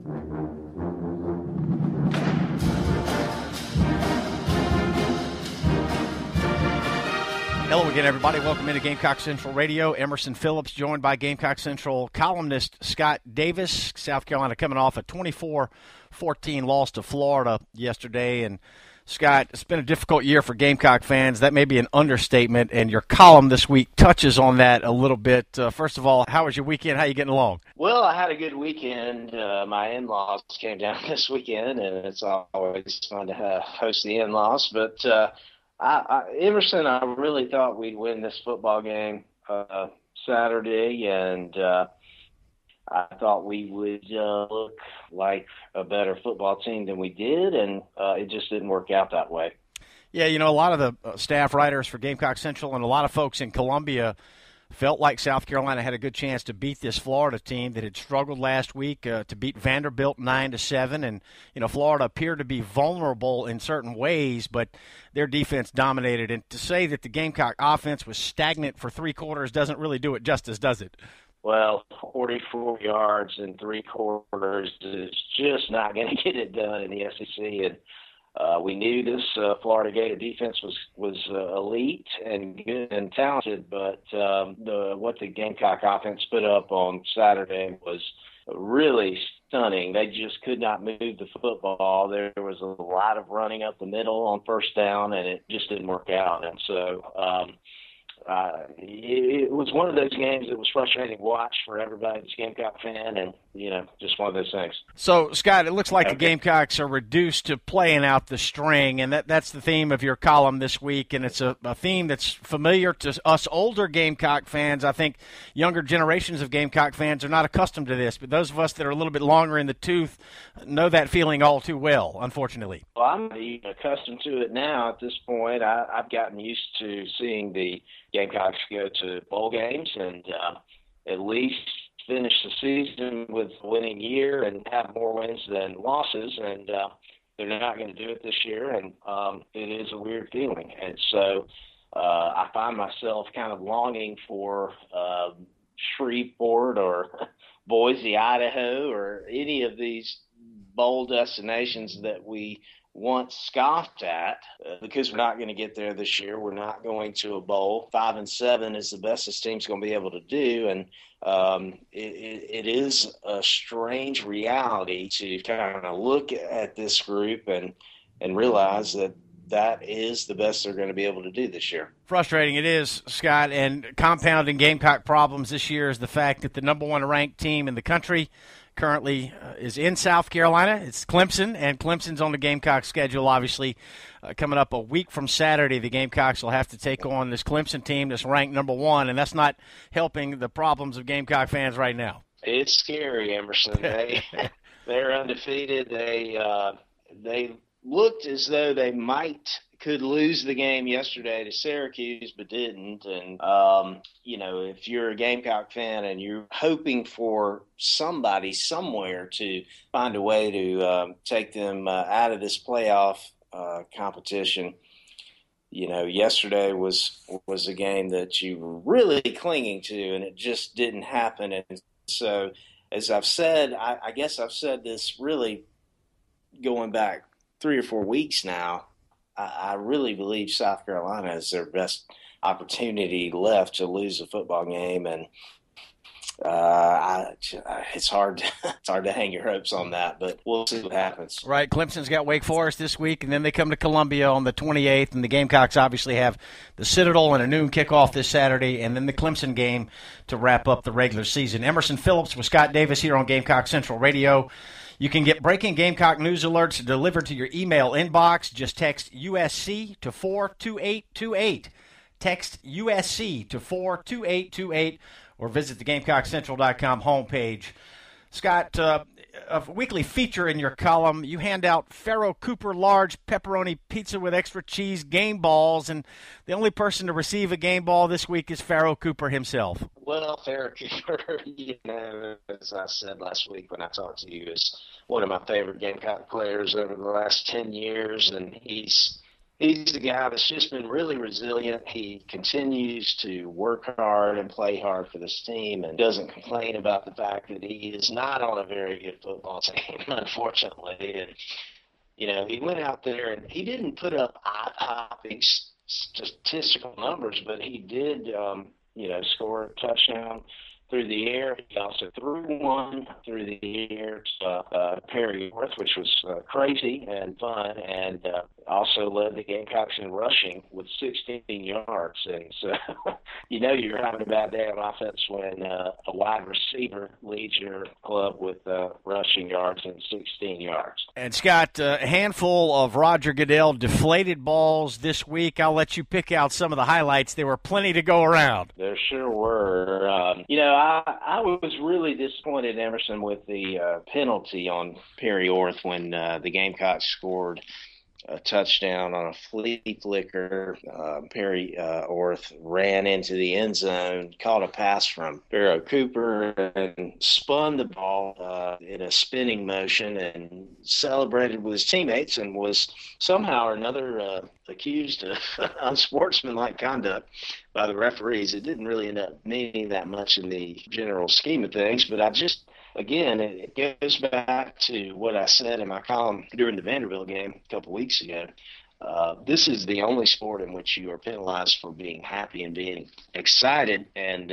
Hello again, everybody. Welcome into Gamecock Central Radio. Emerson Phillips joined by Gamecock Central columnist Scott Davis. South Carolina coming off a 24-14 loss to Florida yesterday. And, Scott, it's been a difficult year for Gamecock fans. That may be an understatement, and your column this week touches on that a little bit. First of all, how was your weekend? How are you getting along? Well, I had a good weekend. My in-laws came down this weekend, and it's always fun to host the in-laws. But Emerson, I really thought we'd win this football game Saturday, and I thought we would look like a better football team than we did, and it just didn't work out that way. Yeah, you know, a lot of the staff writers for Gamecock Central and a lot of folks in Columbia felt like South Carolina had a good chance to beat this Florida team that had struggled last week, to beat Vanderbilt 9-7. And, you know, Florida appeared to be vulnerable in certain ways, but their defense dominated. And to say that the Gamecock offense was stagnant for three quarters doesn't really do it justice, does it? Well, 44 yards in three quarters is just not going to get it done in the SEC. And we knew this Florida Gator defense was elite and good and talented, but what the Gamecock offense put up on Saturday was really stunning. They just could not move the football. There was a lot of running up the middle on first down, and it just didn't work out. And so it was one of those games that was frustrating to watch for everybody that's a Gamecock fan, and, you know, just one of those things. So, Scott, it looks like the Gamecocks are reduced to playing out the string, and that's the theme of your column this week, and it's a theme that's familiar to us older Gamecock fans. I think younger generations of Gamecock fans are not accustomed to this, but those of us that are a little bit longer in the tooth know that feeling all too well, unfortunately. Well, I'm accustomed to it now at this point. I've gotten used to seeing the Gamecocks go to bowl games and at least finish the season with a winning year and have more wins than losses, and they're not going to do it this year, and it is a weird feeling. And so I find myself kind of longing for Shreveport or Boise, Idaho, or any of these bowl destinations that we once scoffed at, because we're not going to get there this year. We're not going to a bowl. 5-7 is the best this team's going to be able to do, and it is a strange reality to kind of look at this group and realize that is the best they're going to be able to do this year. Frustrating it is, Scott, and compounding Gamecock problems this year is the fact that the number one ranked team in the country currently is in South Carolina. It's Clemson, and Clemson's on the Gamecock schedule, obviously. Coming up a week from Saturday, the Gamecocks will have to take on this Clemson team that's ranked number one, and that's not helping the problems of Gamecock fans right now. It's scary, Emerson. They're undefeated. They looked as though they could lose the game yesterday to Syracuse, but didn't. And, you know, if you're a Gamecock fan and you're hoping for somebody somewhere to find a way to take them out of this playoff competition, you know, yesterday was a game that you were really clinging to, and it just didn't happen. And so, as I've said, I guess I've said this really going back 3 or 4 weeks now, I really believe South Carolina is their best opportunity left to lose a football game, and it's hard to hang your hopes on that, but we'll see what happens. Right, Clemson's got Wake Forest this week, and then they come to Columbia on the 28th, and the Gamecocks obviously have the Citadel and a noon kickoff this Saturday, and then the Clemson game to wrap up the regular season. Emerson Phillips with Scott Davis here on Gamecock Central Radio. You can get breaking Gamecock news alerts delivered to your email inbox. Just text USC to 42828. Text USC to 42828 or visit the GamecockCentral.com homepage. Scott, a weekly feature in your column, you hand out Pharaoh Cooper large pepperoni pizza with extra cheese game balls, and the only person to receive a game ball this week is Pharaoh Cooper himself. Well, Pharaoh Cooper, you know, as I said last week when I talked to you, is one of my favorite Gamecock players over the last 10 years, and he's he's a guy that's just been really resilient. He continues to work hard and play hard for this team and doesn't complain about the fact that he is not on a very good football team, unfortunately. And, he went out there and he didn't put up eye-popping statistical numbers, but he did, score a touchdown through the air. He also threw one through the air to Perry Worth, which was crazy and fun, and also led the Gamecocks in rushing with 16 yards. And so, you're having a bad day on offense when a wide receiver leads your club with rushing yards and 16 yards. And, Scott, a handful of Roger Goodell deflated balls this week. I'll let you pick out some of the highlights. There were plenty to go around. There sure were. I was really disappointed in Emerson with the penalty on Perry Orth when the Gamecocks scored a touchdown on a flea flicker. Perry Orth ran into the end zone, caught a pass from Pharaoh Cooper, and spun the ball in a spinning motion and celebrated with his teammates, and was somehow or another accused of unsportsmanlike conduct by the referees. It didn't really end up meaning that much in the general scheme of things, but again, it goes back to what I said in my column during the Vanderbilt game a couple weeks ago. This is the only sport in which you are penalized for being happy and being excited, and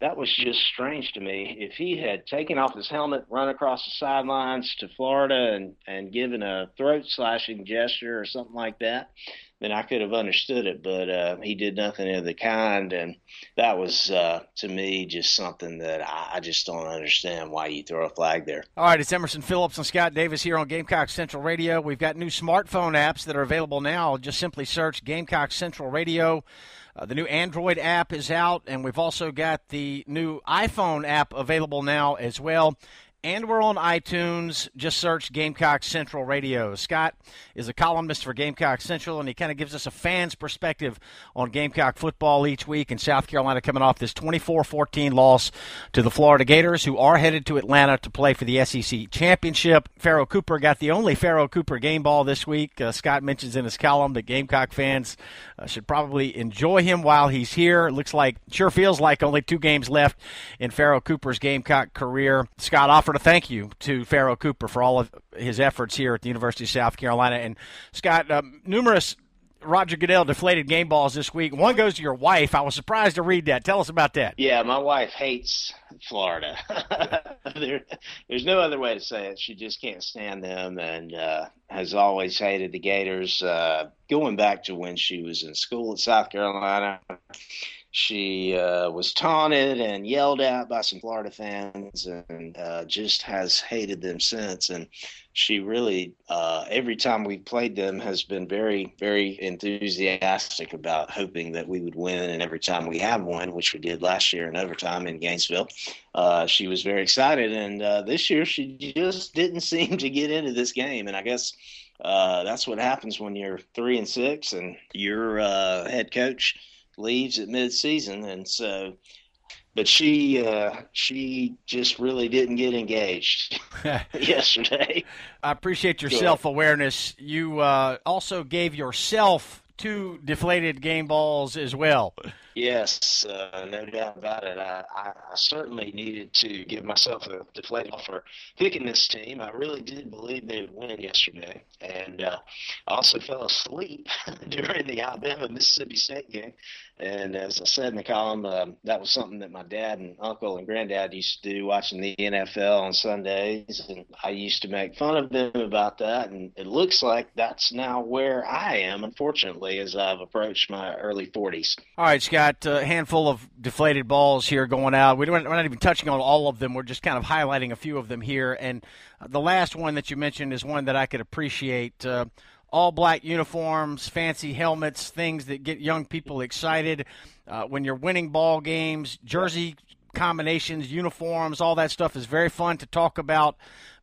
that was just strange to me. If he had taken off his helmet, run across the sidelines to Florida and given a throat-slashing gesture or something like that, then I could have understood it, but he did nothing of the kind, and that was, to me, just something that I just don't understand why you throw a flag there. All right, it's Emerson Phillips and Scott Davis here on Gamecock Central Radio. We've got new smartphone apps that are available now. Just simply search Gamecock Central Radio. The new Android app is out, and we've also got the new iPhone app available now as well. And we're on iTunes. Just search Gamecock Central Radio. Scott is a columnist for Gamecock Central, and he kind of gives us a fan's perspective on Gamecock football each week. And South Carolina coming off this 24-14 loss to the Florida Gators, who are headed to Atlanta to play for the SEC Championship. Pharaoh Cooper got the only Pharaoh Cooper game ball this week. Scott mentions in his column that Gamecock fans should probably enjoy him while he's here. Sure feels like only 2 games left in Pharaoh Cooper's Gamecock career. Scott offered a thank you to Pharaoh Cooper for all of his efforts here at the University of South Carolina. And, Scott, numerous Roger Goodell deflated game balls this week. One goes to your wife. I was surprised to read that. Tell us about that. Yeah, my wife hates Florida. There's no other way to say it. She just can't stand them, and has always hated the Gators. Going back to when she was in school at South Carolina, she was taunted and yelled at by some Florida fans, and just has hated them since. And she really, every time we've played them, has been very, very enthusiastic about hoping that we would win. And every time we have won, which we did last year in overtime in Gainesville, she was very excited. And this year she just didn't seem to get into this game. And I guess that's what happens when you're 3-6 and your head coach leaves at mid-season. And so, but she just really didn't get engaged yesterday. I appreciate your self-awareness. You also gave yourself 2 deflated game balls as well. Yes, no doubt about it. I certainly needed to give myself a deflated ball for picking this team. I really did believe they would win yesterday. And I also fell asleep during the Alabama-Mississippi State game. And as I said in the column, that was something that my dad and uncle and granddad used to do, watching the NFL on Sundays. And I used to make fun of them about that. And it looks like that's now where I am, unfortunately, as I've approached my early 40s. All right, Scott, a handful of deflated balls here going out. We're not even touching on all of them. We're just kind of highlighting a few of them here. And the last one that you mentioned is one that I could appreciate. All black uniforms, fancy helmets, things that get young people excited. When you're winning ball games, jersey combinations, uniforms, all that stuff is very fun to talk about.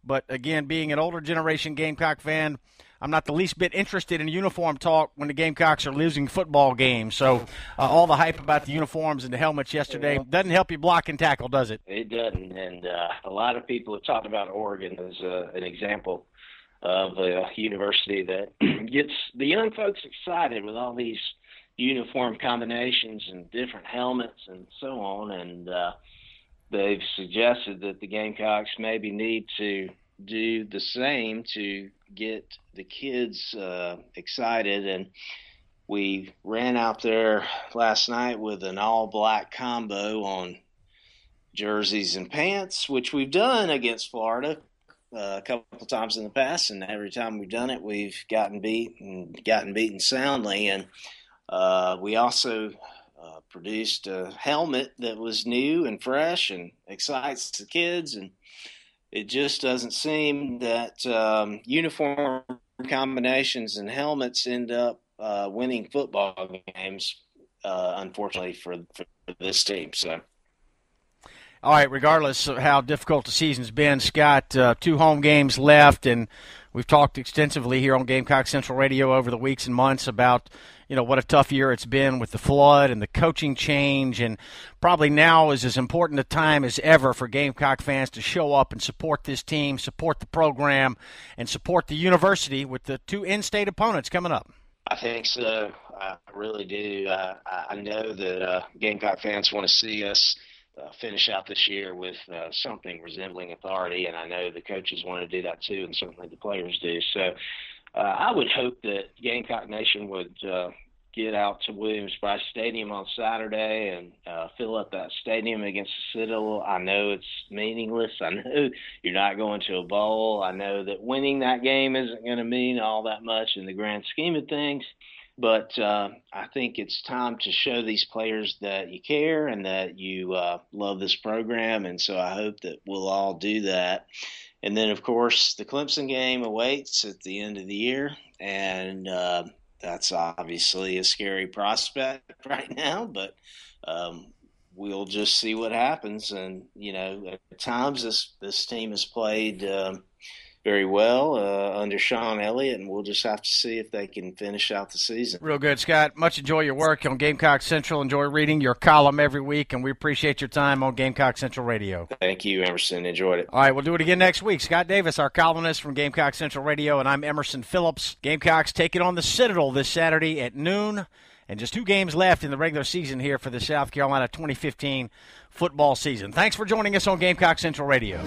But, again, being an older generation Gamecock fan, I'm not the least bit interested in uniform talk when the Gamecocks are losing football games. So all the hype about the uniforms and the helmets yesterday doesn't help you block and tackle, does it? It doesn't. And a lot of people have talked about Oregon as an example of a university that gets the young folks excited with all these uniform combinations and different helmets and so on. And they've suggested that the Gamecocks maybe need to do the same to get the kids excited. And we ran out there last night with an all-black combo on jerseys and pants, which we've done against Florida a couple times in the past, and every time we've done it, we've gotten beaten soundly. And we also produced a helmet that was new and fresh and excites the kids, and it just doesn't seem that uniform combinations and helmets end up winning football games, unfortunately for this team. So. All right, regardless of how difficult the season's been, Scott, 2 home games left, and we've talked extensively here on Gamecock Central Radio over the weeks and months about, what a tough year it's been with the flood and the coaching change, and probably now is as important a time as ever for Gamecock fans to show up and support this team, support the program, and support the university with the 2 in-state opponents coming up. I think so. I really do. I know that Gamecock fans want to see us finish out this year with something resembling authority, and I know the coaches want to do that too, and certainly the players do. So I would hope that Gamecock Nation would get out to Williams-Brice Stadium on Saturday and fill up that stadium against the Citadel. I know it's meaningless. I know you're not going to a bowl. I know that winning that game isn't going to mean all that much in the grand scheme of things. But I think it's time to show these players that you care and that you love this program, and so I hope that we'll all do that. And then, of course, the Clemson game awaits at the end of the year, and that's obviously a scary prospect right now, but we'll just see what happens. And, at times this team has played very well under Sean Elliott, and we'll just have to see if they can finish out the season. Real good, Scott. Much enjoy your work on Gamecock Central. Enjoy reading your column every week, and we appreciate your time on Gamecock Central Radio. Thank you, Emerson. Enjoyed it. All right, we'll do it again next week. Scott Davis, our columnist from Gamecock Central Radio, and I'm Emerson Phillips. Gamecocks taking on the Citadel this Saturday at noon, and just 2 games left in the regular season here for the South Carolina 2015 football season. Thanks for joining us on Gamecock Central Radio.